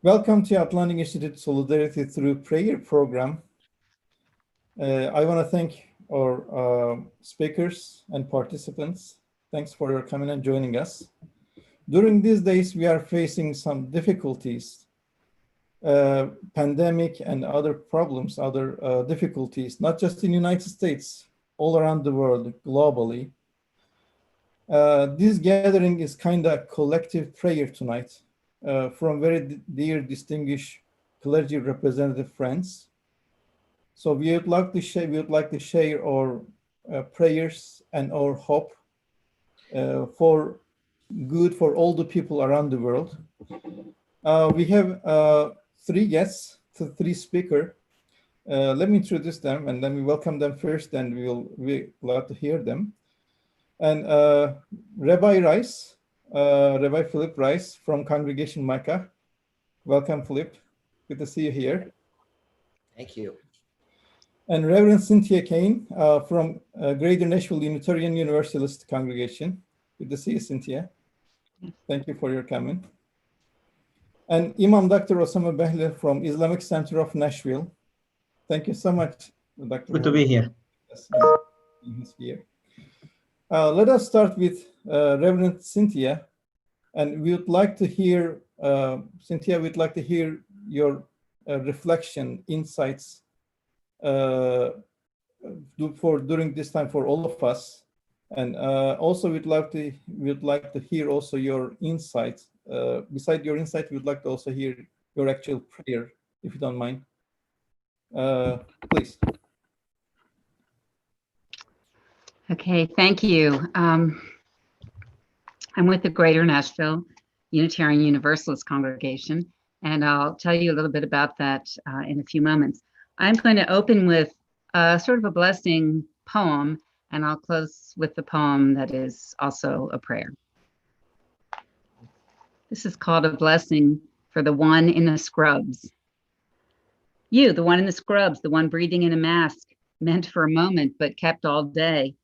Welcome to Atlantic Institute Solidarity Through Prayer program. I want to thank our speakers and participants. Thanks for your coming and joining us. During these days, we are facing some difficulties, pandemic and other problems, other difficulties, not just in the United States, all around the world, globally. This gathering is kind of collective prayer tonight. From very dear, distinguished clergy representative friends. So we would like to share our prayers and our hope for good for all the people around the world. We have three guests, three speakers. Let me introduce them, and then we welcome them first, and we're glad to hear them. And Rabbi Rice. Rabbi Philip Rice from Congregation Micah. Welcome, Philip. Good to see you here. Thank you. And Reverend Cynthia Cain from Greater Nashville Unitarian Universalist Congregation. Good to see you, Cynthia. Thank you for your coming. And Imam Dr. Ossama Bahloul from Islamic Center of Nashville. Thank you so much, Dr. Good to be here. Yes, let us start with Reverend Cynthia, and we would like to hear, Cynthia, we'd like to hear your reflection, insights during this time for all of us, and also we'd like to hear also your insights. Beside your insight, we'd like to also hear your actual prayer, if you don't mind. Please. Okay, thank you. I'm with the Greater Nashville Unitarian Universalist Congregation, and I'll tell you a little bit about that in a few moments. I'm going to open with sort of a blessing poem, and I'll close with the poem that is also a prayer. This is called A Blessing for the One in the Scrubs. You, the one in the scrubs, the one breathing in a mask, meant for a moment but kept all day,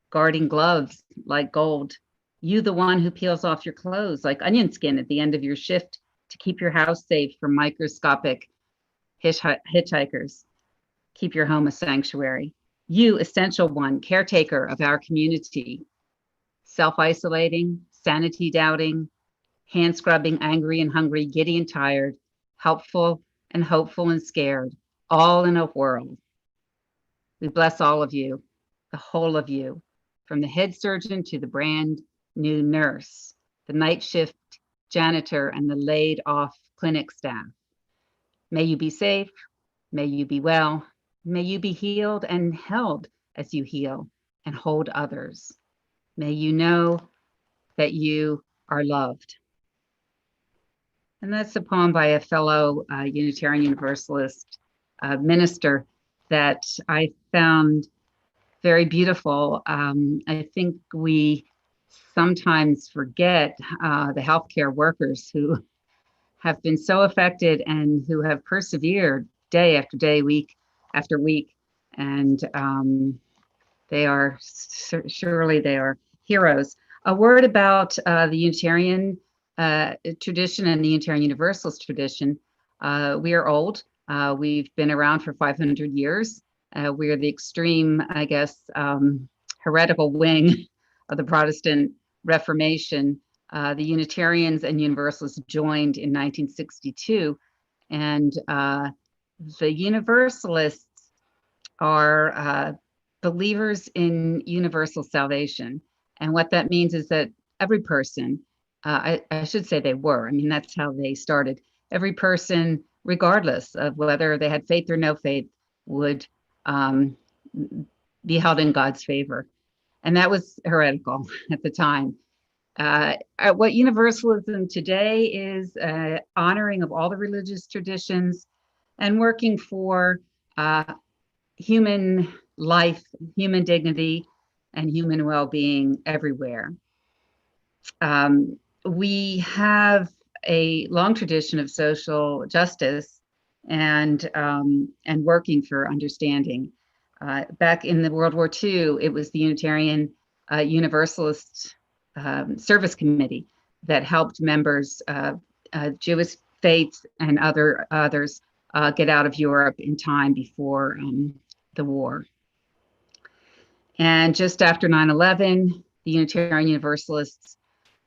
guarding gloves like gold. You, the one who peels off your clothes like onion skin at the end of your shift to keep your house safe from microscopic hitchhikers. Keep your home a sanctuary. You, essential one, caretaker of our community. Self-isolating, sanity doubting, hand scrubbing, angry and hungry, giddy and tired, helpful and hopeful and scared, all in a whirl. We bless all of you, the whole of you, from the head surgeon to the brand new nurse, the night shift janitor, and the laid off clinic staff. May you be safe, may you be well, may you be healed and held as you heal and hold others. May you know that you are loved. And that's a poem by a fellow Unitarian Universalist minister that I found very beautiful. I think we sometimes forget the healthcare workers who have been so affected and who have persevered day after day, week after week. And they are, surely they are heroes. A word about the Unitarian tradition and the Unitarian Universalist tradition. We are old. We've been around for 500 years. We are the extreme, I guess, heretical wing of the Protestant Reformation. The Unitarians and Universalists joined in 1962, and the Universalists are believers in universal salvation. And what that means is that every person, I should say they were, I mean, that's how they started. Every person, regardless of whether they had faith or no faith, would be held in God's favor. And that was heretical at the time. What Universalism today is honoring of all the religious traditions and working for human life, human dignity, and human well-being everywhere. We have a long tradition of social justice and working for understanding. Back in the World War II, it was the Unitarian Universalist Service Committee that helped members, Jewish faiths and others get out of Europe in time before the war. And just after 9/11, the Unitarian Universalists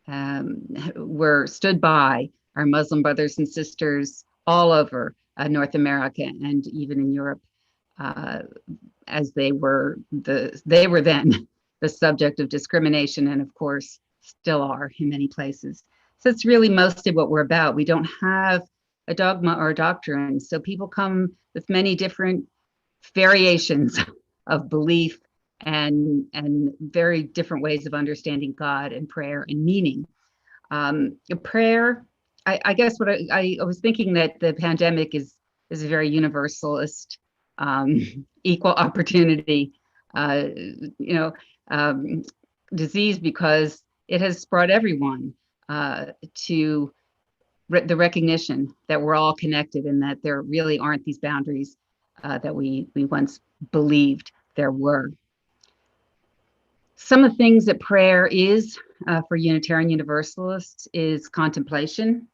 stood by our Muslim brothers and sisters all over North America and even in Europe, as they were then the subject of discrimination, and of course still are in many places. So it's really mostly what we're about. We don't have a dogma or a doctrine, so people come with many different variations of belief and very different ways of understanding God and prayer and meaning. Prayer, I guess what I was thinking that the pandemic is a very universalist, equal opportunity, disease, because it has brought everyone to the recognition that we're all connected and that there really aren't these boundaries that we once believed there were. Some of the things that prayer is for Unitarian Universalists is contemplation.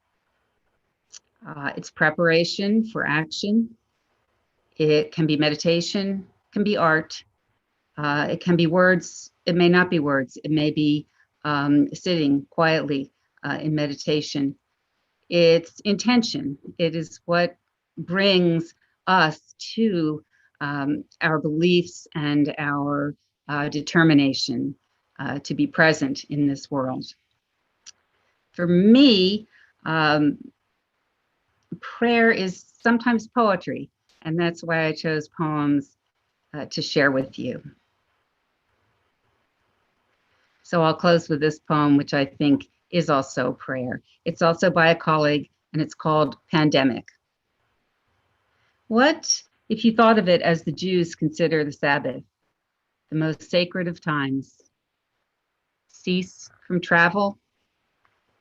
It's preparation for action. It can be meditation, can be art. It can be words. It may not be words. It may be sitting quietly in meditation. It's intention. It is what brings us to our beliefs and our determination to be present in this world. For me, prayer is sometimes poetry, and that's why I chose poems to share with you. So I'll close with this poem, which I think is also prayer. It's also by a colleague, and it's called Pandemic. What if you thought of it as the Jews consider the Sabbath, the most sacred of times? Cease from travel,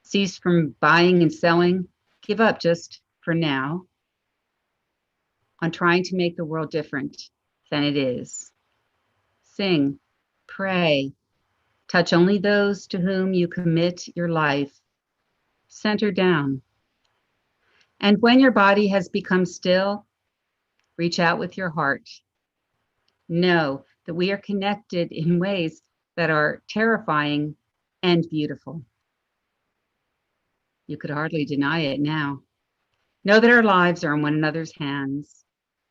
cease from buying and selling, give up just for now on trying to make the world different than it is. Sing, pray, touch only those to whom you commit your life. Center down. And when your body has become still, reach out with your heart. Know that we are connected in ways that are terrifying and beautiful. You could hardly deny it now. Know that our lives are in one another's hands.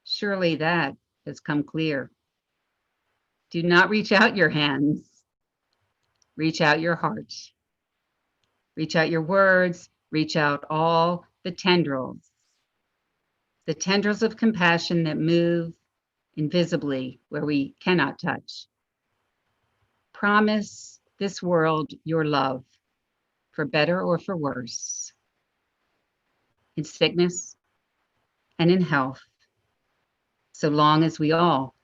Surely that has come clear. Do not reach out your hands. Reach out your heart. Reach out your words. Reach out all the tendrils of compassion that move invisibly where we cannot touch. Promise this world your love, for better or for worse, in sickness and in health, so long as we all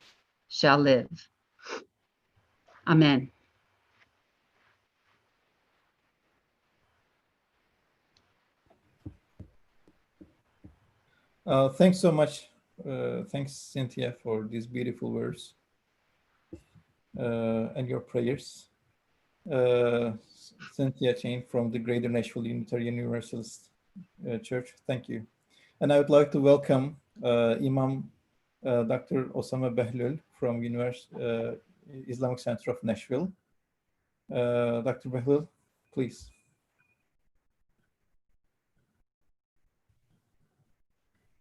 shall live. Amen. Thanks so much. Thanks, Cynthia, for these beautiful words and your prayers. Cynthia Chain from the Greater Nashville Unitarian Universalist Church. Thank you. And I would like to welcome Imam Dr. Ossama Bahloul from Islamic Center of Nashville. Dr. Bahloul, please.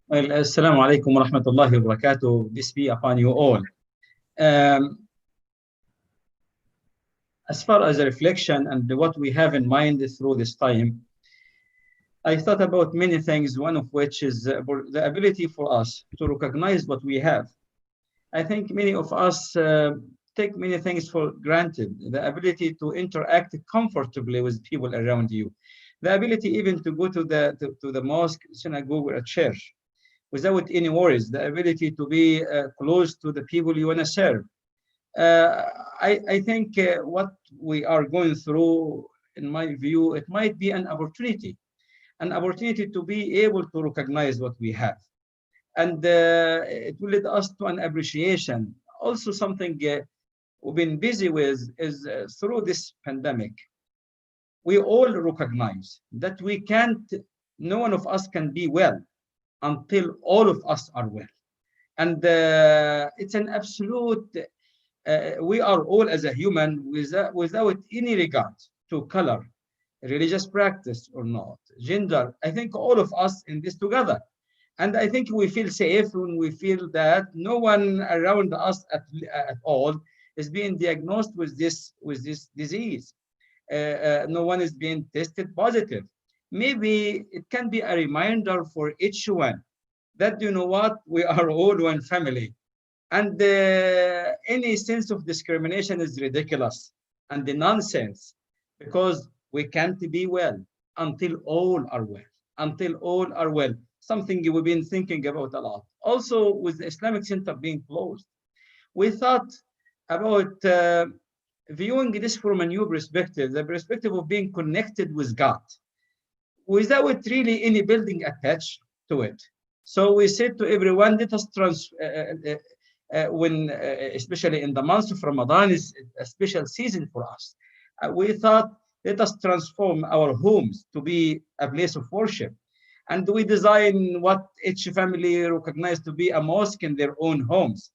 Well, Assalamu alaikum wa rahmatullahi wa barakatuh. Peace be upon you all. As far as a reflection and what we have in mind through this time, I thought about many things, one of which is the ability for us to recognize what we have. I think many of us take many things for granted. The ability to interact comfortably with people around you. The ability even to go to the mosque, synagogue, or a church without any worries. The ability to be close to the people you want to serve. I think what we are going through, in my view, it might be an opportunity to be able to recognize what we have. And it will lead us to an appreciation. Also, something we've been busy with is through this pandemic, we all recognize that we can't no one of us can be well until all of us are well. And it's an absolute, we are all as a human without any regard to color, religious practice or not, gender. I think all of us in this together. And I think we feel safe when we feel that no one around us at all is being diagnosed with this disease. No one is being tested positive. Maybe it can be a reminder for each one that, you know what, we are all one family. And any sense of discrimination is ridiculous and the nonsense, because we can't be well until all are well. Until all are well. Something we've been thinking about a lot. Also, with the Islamic Center being closed, we thought about viewing this from a new perspective, the perspective of being connected with God, without really any building attached to it. So we said to everyone, let us especially in the month of Ramadan is a special season for us. We thought, let us transform our homes to be a place of worship. And we design what each family recognized to be a mosque in their own homes.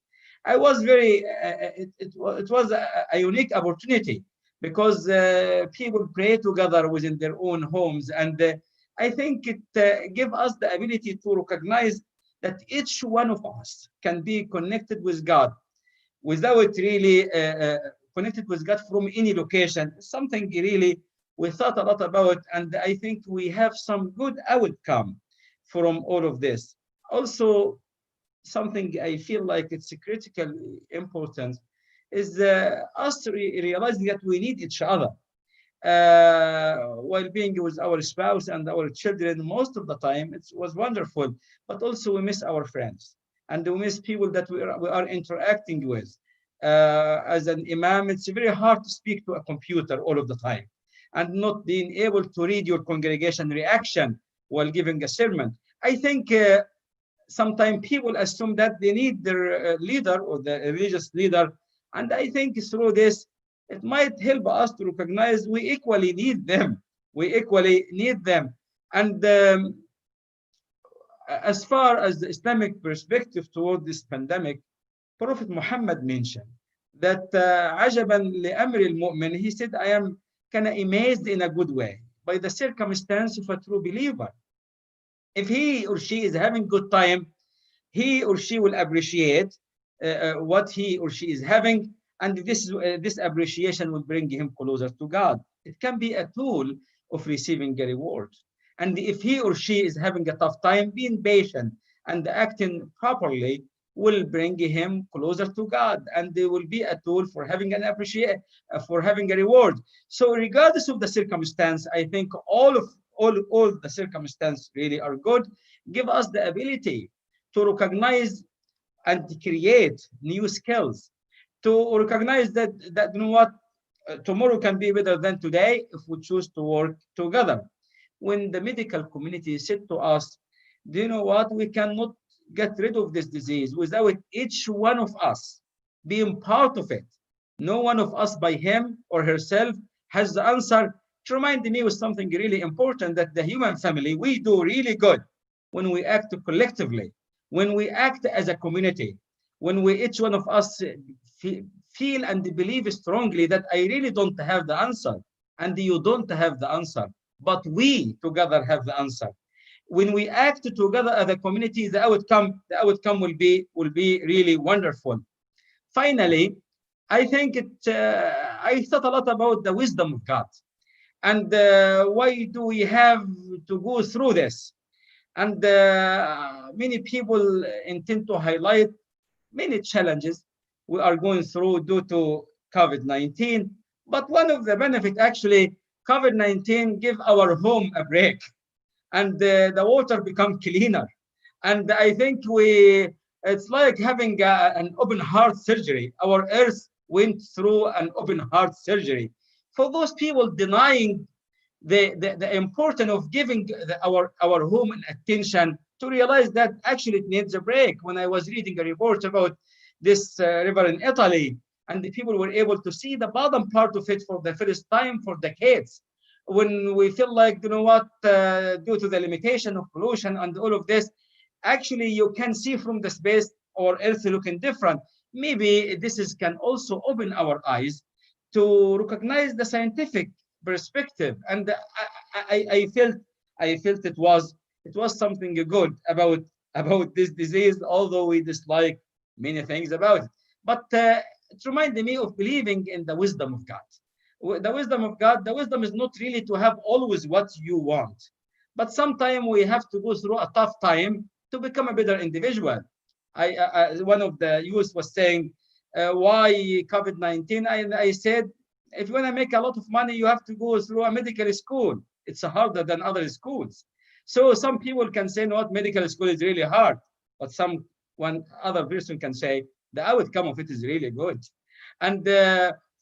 I was very, it was a unique opportunity, because people pray together within their own homes. And I think it gives us the ability to recognize that each one of us can be connected with God without really connected with God from any location. Something really we thought a lot about, and I think we have some good outcome from all of this. Also, something I feel like it's critically important is us realizing that we need each other while being with our spouse and our children. Most of the time it was wonderful, but also we miss our friends and we miss people that we are interacting with. As an imam, it's very hard to speak to a computer all of the time and not being able to read your congregation reaction while giving a sermon. I think sometimes people assume that they need their leader or the religious leader. And I think through this, it might help us to recognize we equally need them. We equally need them. And as far as the Islamic perspective toward this pandemic, Prophet Muhammad mentioned that عَجَبًا لِأَمْرِ الْمُؤْمِنِ, he said, I am kind of amazed in a good way by the circumstance of a true believer. If he or she is having good time, he or she will appreciate what he or she is having, and this appreciation will bring him closer to God. It can be a tool of receiving a reward. And if he or she is having a tough time, being patient and acting properly will bring him closer to God, and they will be a tool for having an for having a reward. So regardless of the circumstance, I think all the circumstances really are good. Give us the ability to recognize and create new skills, to recognize that you know what, tomorrow can be better than today if we choose to work together. When the medical community said to us, do you know what, we cannot get rid of this disease without each one of us being part of it. No one of us by him or herself has the answer. It reminded me of something really important, that the human family, we do really good when we act collectively, when we act as a community, when each one of us feel and believe strongly that I really don't have the answer and you don't have the answer, but we together have the answer. When we act together as a community, the outcome will be really wonderful. Finally, I think I thought a lot about the wisdom of God, and why do we have to go through this? And many people intend to highlight many challenges we are going through due to COVID-19. But one of the benefits, actually, COVID-19 give our home a break, and the water become cleaner. And I think it's like having an open heart surgery. Our earth went through an open heart surgery. For those people denying the importance of giving our home an attention, to realize that actually it needs a break. When I was reading a report about this river in Italy, and the people were able to see the bottom part of it for the first time for decades. when we feel like, you know what, due to the limitation of pollution and all of this, actually you can see from the space or Earth looking different. Maybe can also open our eyes to recognize the scientific perspective. And I felt it was something good about this disease, although we dislike many things about it. But it reminded me of believing in the wisdom of God. The wisdom of God, the wisdom is not really to have always what you want, but sometimes we have to go through a tough time to become a better individual. One of the youth was saying, why COVID-19? I said, if you want to make a lot of money, you have to go through a medical school. It's harder than other schools. So some people can say, no, medical school is really hard, but one other person can say, the outcome of it is really good. And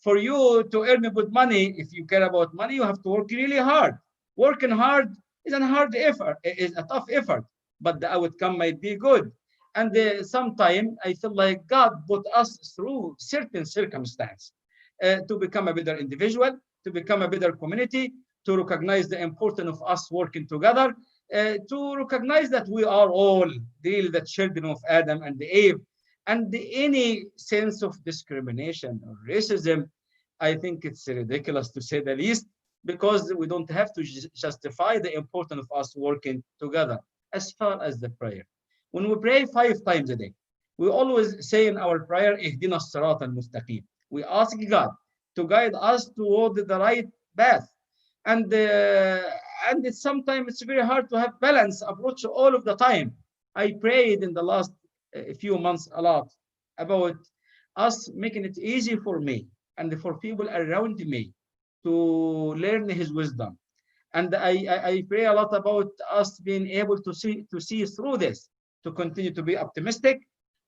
for you to earn good money, if you care about money, you have to work really hard. Working hard is a hard effort, is a tough effort, but the outcome might be good. And sometimes I feel like God put us through certain circumstances to become a better individual, to become a better community, to recognize the importance of us working together, to recognize that we are all really the children of Adam and Eve. And any sense of discrimination or racism, I think it's ridiculous to say the least, because we don't have to justify the importance of us working together. As far as the prayer, when we pray 5 times a day, we always say in our prayer, Ihdina as-sirat al-mustaqim. We ask God to guide us toward the right path. And sometimes it's very hard to have balance approach all of the time. I prayed in the last few months a lot about us making it easy for me and for people around me to learn His wisdom. And I pray a lot about us being able to see through this, to continue to be optimistic,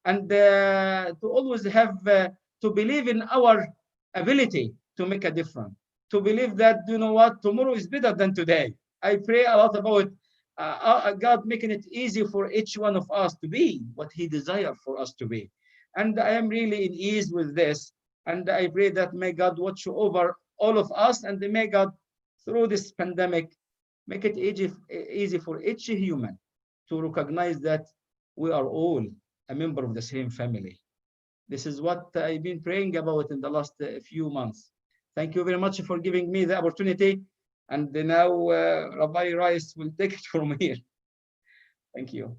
and to always have to believe in our ability to make a difference, to believe that, you know what, tomorrow is better than today. I pray a lot about God making it easy for each one of us to be what He desires for us to be. And I am really in ease with this. And I pray that may God watch over all of us, and may God, through this pandemic, make it easy for each human to recognize that we are all a member of the same family. This is what I've been praying about in the last few months. Thank you very much for giving me the opportunity. And now Rabbi Rice will take it from here. Thank you.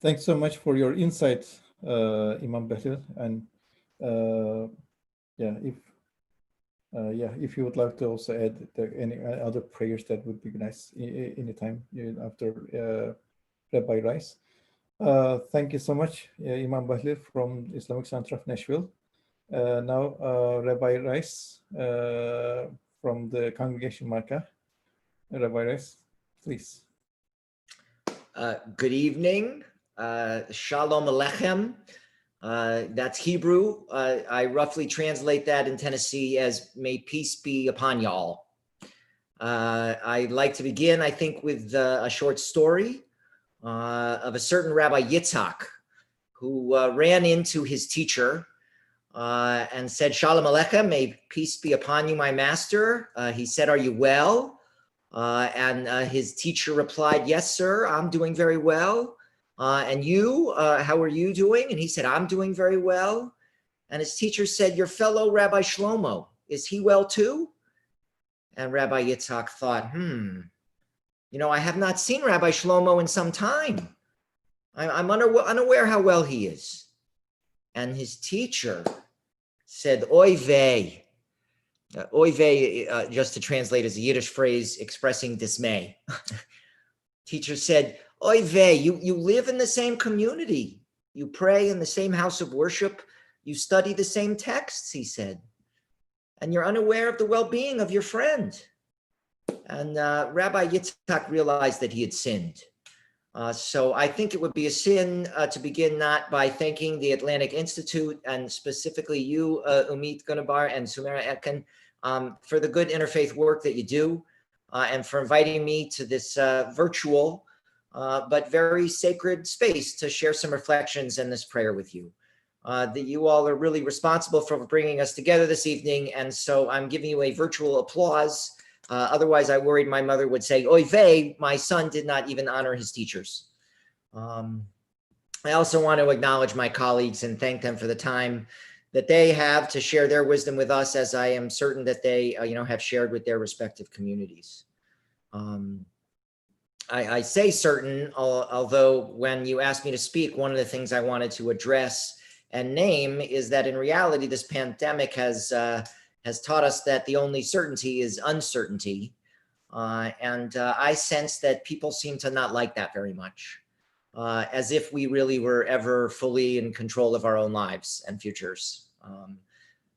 Thanks so much for your insight, Imam Bahloul. And if you would like to also add any other prayers, that would be nice anytime after Rabbi Rice. Thank you so much, Imam Bahloul from Islamic Center of Nashville. Now, Rabbi Rice from the Congregation Makkah. Rabbi Rice, please. Good evening. Shalom Aleichem. That's Hebrew. I roughly translate that in Tennessee as may peace be upon y'all. I'd like to begin, I think, with a short story of a certain Rabbi Yitzhak who ran into his teacher and said, Shalom Aleichem, may peace be upon you, my master. He said, are you well? And his teacher replied, yes, sir, I'm doing very well. And you, how are you doing? And he said, I'm doing very well. And his teacher said, your fellow Rabbi Shlomo, is he well too? And Rabbi Yitzhak thought, I have not seen Rabbi Shlomo in some time. I'm unaware how well he is. And his teacher said, oy vey. Oy vey, just to translate, is a Yiddish phrase expressing dismay. Teacher said, oy vey, you live in the same community. You pray in the same house of worship. You study the same texts, he said. And you're unaware of the well-being of your friend. And Rabbi Yitzhak realized that he had sinned. So I think it would be a sin to begin not by thanking the Atlantic Institute and specifically you, Umit Gunabar and Sumera Etkin, for the good interfaith work that you do and for inviting me to this virtual but very sacred space to share some reflections in this prayer with you. that you all are really responsible for bringing us together this evening. And so I'm giving you a virtual applause. Otherwise, I worried my mother would say, oy vey, my son did not even honor his teachers. I also want to acknowledge my colleagues and thank them for the time that they have to share their wisdom with us, as I am certain that they have shared with their respective communities. I say certain, although when you asked me to speak, one of the things I wanted to address and name is that in reality, this pandemic has taught us that the only certainty is uncertainty. I sense that people seem to not like that very much, as if we really were ever fully in control of our own lives and futures.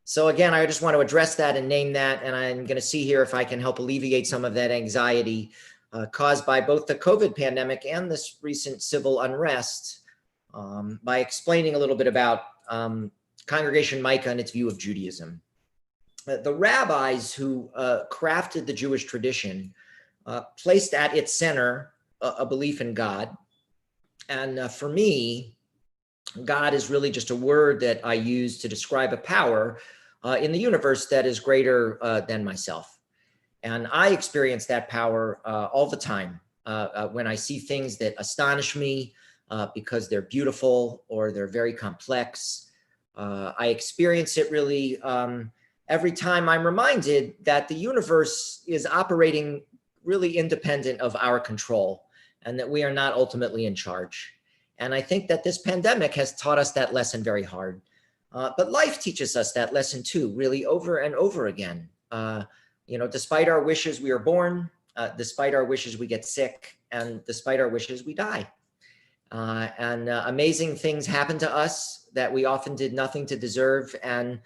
So again, I just want to address that and name that, and I'm going to see here if I can help alleviate some of that anxiety caused by both the COVID pandemic and this recent civil unrest by explaining a little bit about Congregation Micah and its view of Judaism. The rabbis who crafted the Jewish tradition placed at its center a belief in God. And for me, God is really just a word that I use to describe a power in the universe that is greater than myself. And I experience that power all the time when I see things that astonish me because they're beautiful or they're very complex. I experience it really every time I'm reminded that the universe is operating really independent of our control and that we are not ultimately in charge. And I think that this pandemic has taught us that lesson very hard. But life teaches us that lesson too, really over and over again. Despite our wishes, we are born. Despite our wishes, we get sick. And despite our wishes, we die. Amazing things happen to us that we often did nothing to deserve. And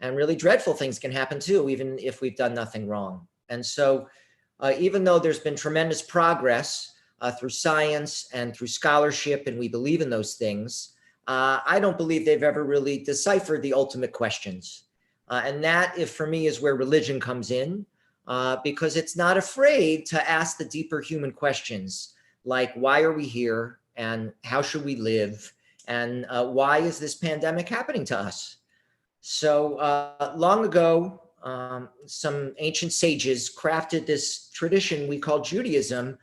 really dreadful things can happen too, even if we've done nothing wrong. And so even though there's been tremendous progress through science and through scholarship, and we believe in those things, I don't believe they've ever really deciphered the ultimate questions. And that, for me, is where religion comes in, because it's not afraid to ask the deeper human questions, like why are we here, and how should we live, and why is this pandemic happening to us? So long ago, some ancient sages crafted this tradition we call Judaism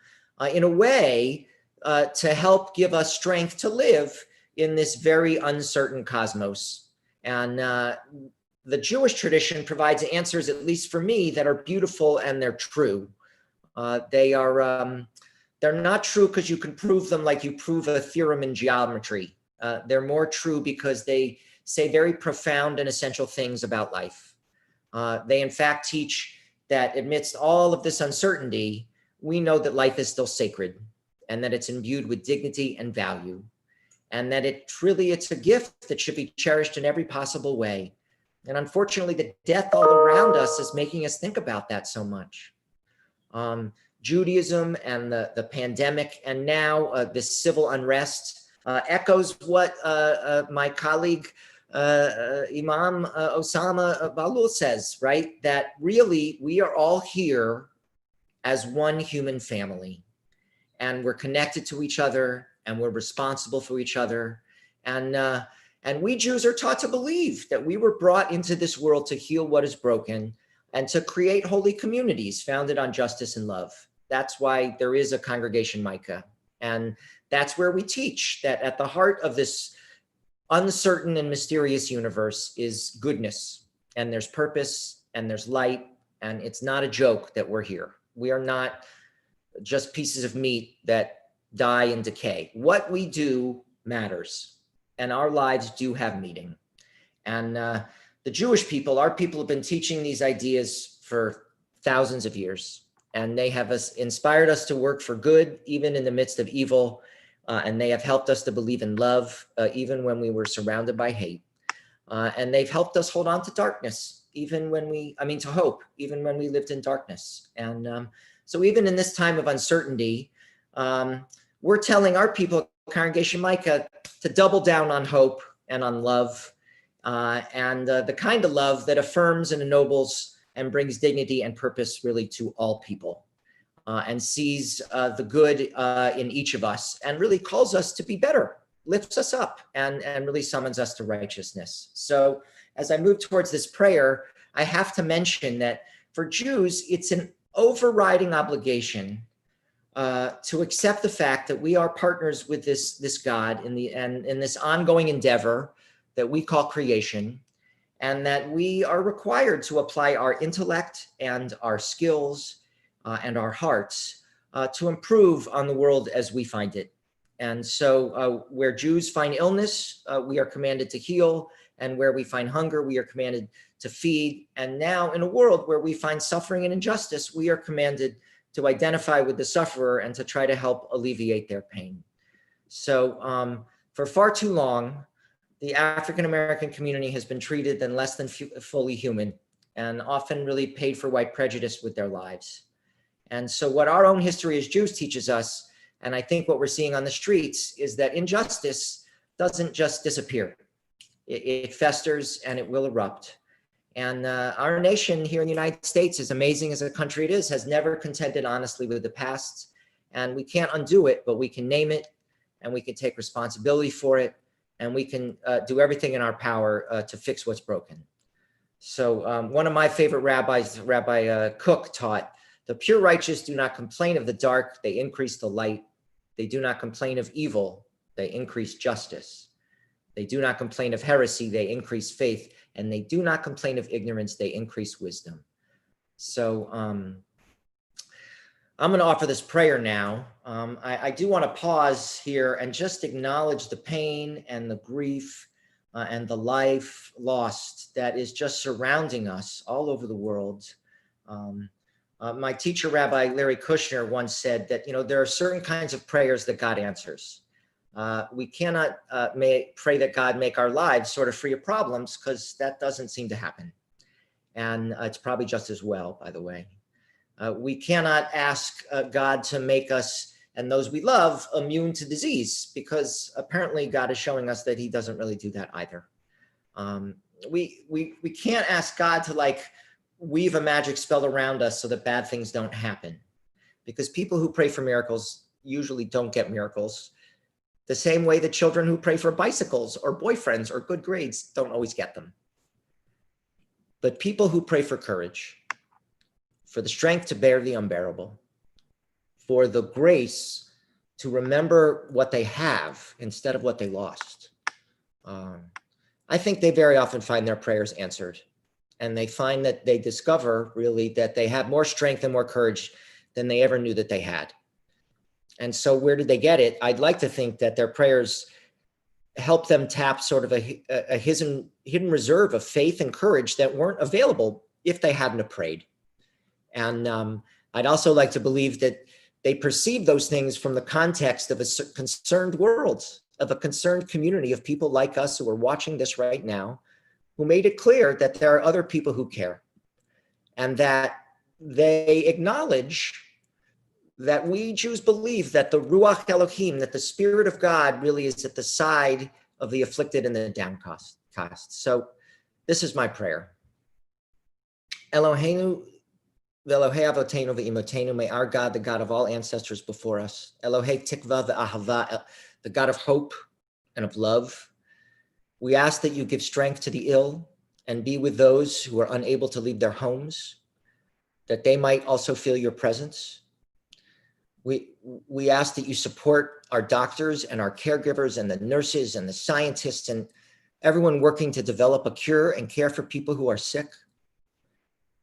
in a way to help give us strength to live in this very uncertain cosmos. And the Jewish tradition provides answers, at least for me, that are beautiful and they're true. They're not true because you can prove them like you prove a theorem in geometry. They're more true because they say very profound and essential things about life. They in fact teach that amidst all of this uncertainty, we know that life is still sacred and that it's imbued with dignity and value, and that it's a gift that should be cherished in every possible way. And unfortunately, the death all around us is making us think about that so much. Judaism and the pandemic, and now this civil unrest echoes what my colleague Imam Ossama Bahloul says, right? That really we are all here as one human family, and we're connected to each other, and we're responsible for each other. And we Jews are taught to believe that we were brought into this world to heal what is broken and to create holy communities founded on justice and love. That's why there is a Congregation Micah. And that's where we teach that at the heart of this uncertain and mysterious universe is goodness, and there's purpose, and there's light, and it's not a joke that we're here. We are not just pieces of meat that die and decay. What we do matters, and our lives do have meaning. And the Jewish people, our people, have been teaching these ideas for thousands of years, and they have inspired us to work for good, even in the midst of evil, and they have helped us to believe in love, even when we were surrounded by hate. And they've helped us hold on to darkness, to hope, even when we lived in darkness. And so even in this time of uncertainty, we're telling our people, Congregation Micah, to double down on hope and on love, and the kind of love that affirms and ennobles and brings dignity and purpose really to all people, and sees the good in each of us and really calls us to be better lifts us up and really summons us to righteousness. So as I move towards this prayer, I have to mention that for Jews, it's an overriding obligation to accept the fact that we are partners with this God in this ongoing endeavor that we call creation, and that we are required to apply our intellect and our skills and our hearts to improve on the world as we find it. And so where Jews find illness, we are commanded to heal, and where we find hunger, we are commanded to feed. And now in a world where we find suffering and injustice, we are commanded to identify with the sufferer and to try to help alleviate their pain. So for far too long, the African-American community has been treated than less than fully human, and often really paid for white prejudice with their lives. And so what our own history as Jews teaches us, and I think what we're seeing on the streets, is that injustice doesn't just disappear. It festers and it will erupt. And our nation here in the United States, as amazing as a country it is, has never contended honestly with the past. And we can't undo it, but we can name it, and we can take responsibility for it, and we can do everything in our power to fix what's broken. So one of my favorite rabbis, Rabbi Cook, taught, "The pure righteous do not complain of the dark, they increase the light. They do not complain of evil, they increase justice. They do not complain of heresy, they increase faith. And they do not complain of ignorance, they increase wisdom." So I'm going to offer this prayer now. I do want to pause here and just acknowledge the pain and the grief and the life lost that is just surrounding us all over the world. My teacher, Rabbi Larry Kushner, once said that, there are certain kinds of prayers that God answers. We cannot pray that God make our lives sort of free of problems, because that doesn't seem to happen. And it's probably just as well, by the way. We cannot ask God to make us and those we love immune to disease, because apparently God is showing us that he doesn't really do that either. We can't ask God to weave a magic spell around us so that bad things don't happen, because people who pray for miracles usually don't get miracles. The same way that children who pray for bicycles or boyfriends or good grades don't always get them. But people who pray for courage, for the strength to bear the unbearable, for the grace to remember what they have instead of what they lost, I think they very often find their prayers answered. And they find that they discover really that they have more strength and more courage than they ever knew that they had. And so where did they get it? I'd like to think that their prayers help them tap sort of a hidden reserve of faith and courage that weren't available if they hadn't have prayed. And I'd also like to believe that they perceive those things from the context of a concerned world, of a concerned community of people like us who are watching this right now, who made it clear that there are other people who care, and that they acknowledge that we Jews believe that the Ruach Elohim, that the Spirit of God really is at the side of the afflicted and the downcast. So this is my prayer. Eloheinu v'Elohei Avotenu v'Imotenu, may our God, the God of all ancestors before us, Elohei Tikva v'Ahava, the God of hope and of love, we ask that you give strength to the ill and be with those who are unable to leave their homes, that they might also feel your presence. We ask that you support our doctors and our caregivers and the nurses and the scientists and everyone working to develop a cure and care for people who are sick,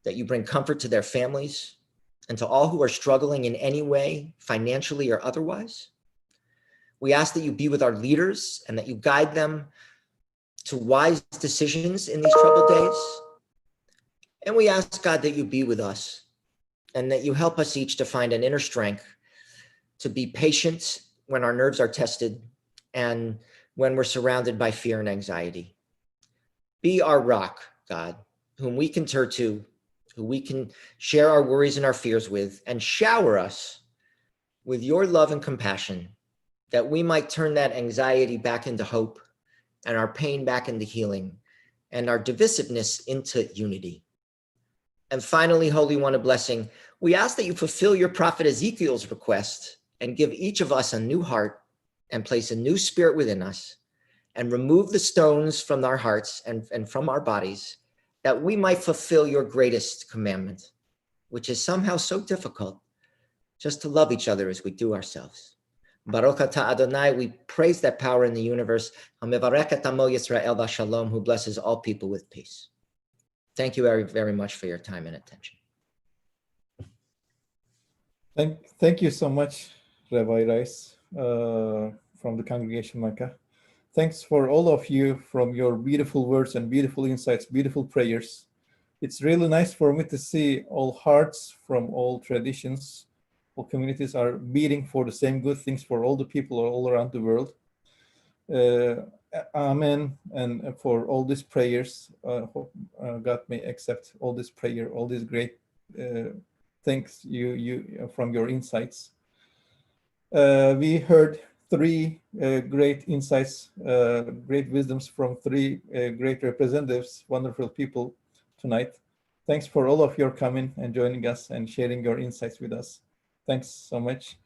that you bring comfort to their families and to all who are struggling in any way, financially or otherwise. We ask that you be with our leaders and that you guide them to wise decisions in these troubled days. And we ask, God, that you be with us and that you help us each to find an inner strength to be patient when our nerves are tested and when we're surrounded by fear and anxiety. Be our rock, God, whom we can turn to, who we can share our worries and our fears with, and shower us with your love and compassion, that we might turn that anxiety back into hope and our pain back into healing and our divisiveness into unity. And finally, Holy One of Blessing, we ask that you fulfill your prophet Ezekiel's request and give each of us a new heart and place a new spirit within us and remove the stones from our hearts and from our bodies, that we might fulfill your greatest commandment, which is somehow so difficult, just to love each other as we do ourselves. Baruch atah Adonai, we praise that power in the universe, HaMevarech et Amo Yisrael B'Shalom, who blesses all people with peace. Thank you very, very much for your time and attention. Thank you so much, Rabbi Rice, from the congregation Mecca. Thanks for all of you from your beautiful words and beautiful insights, beautiful prayers. It's really nice for me to see all hearts from all traditions, all communities are beating for the same good things for all the people all around the world. Amen. And for all these prayers, hope God may accept all this prayer, all these great things you from your insights. We heard three great insights, great wisdoms from three great representatives, wonderful people tonight. Thanks for all of your coming and joining us and sharing your insights with us. Thanks so much.